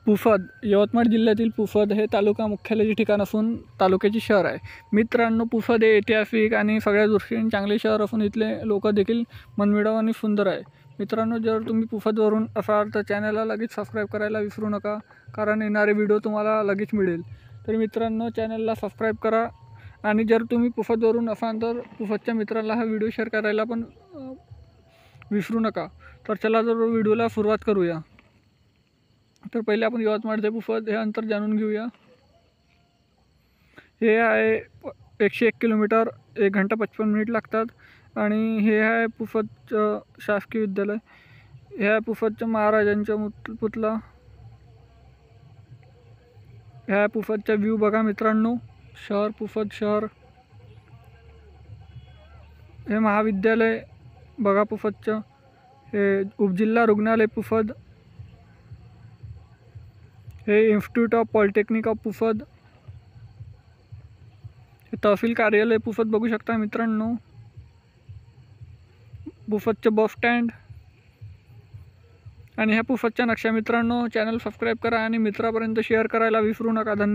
पुफद यवतमाळ जिल्ह्यातील पुफद हे तालुका मुख्यालयाचे ठिकाण असून तालुक्याचे शहर आहे। मित्रांनो, पुफद हे ऐतिहासिक आणि सगळ्या दृष्टीने चांगले शहर असून इथले लोक देखील मनमिळाऊ आणि सुंदर आहे। मित्रांनो, जर तुम्ही पुफदवरून असाल तर चॅनलला लगेच सबस्क्राईब करायला विसरू नका, कारण येणारे व्हिडिओ तुम्हाला लगेच मिळेल। तर मित्रांनो, चॅनलला सबस्क्राईब करा आणि जर तुम्ही पुफदवरून असाल तर पुफदच्या मित्रांना हा व्हिडिओ शेअर करायला पण विसरू नका। तर चला, जर व्हिडिओला सुरुवात करूया। तर पहिले आपण यवतमाळ ते पुफद हे अंतर जाणून घेऊया। हे आहे 101 किलोमीटर, 1 घंटा 55 मिनिट लागतात। आणि हे आहे पुफदचं शासकीय विद्यालय। हे आहे पुफदच्या महाराजांचा पुतळा। हे आहे पुफदचा व्ह्यू बघा मित्रांनो, शहर पुफद शहर। हे महाविद्यालय बघा पुफदचं, हे उपजिल्हा रुग्णालय पुफद, हे इन्स्टिट्यूट ऑफ पॉलिटेक्निक ऑफ पुफद, हे तहसील कार्यालय पुफद बघू शकता मित्रांनो। पुफदचं बस स्टँड आणि ह्या पुफदच्या नक्षा। मित्रांनो, चॅनल सबस्क्राईब करा आणि मित्रापर्यंत शेअर करायला विसरू नका। धन्यवाद।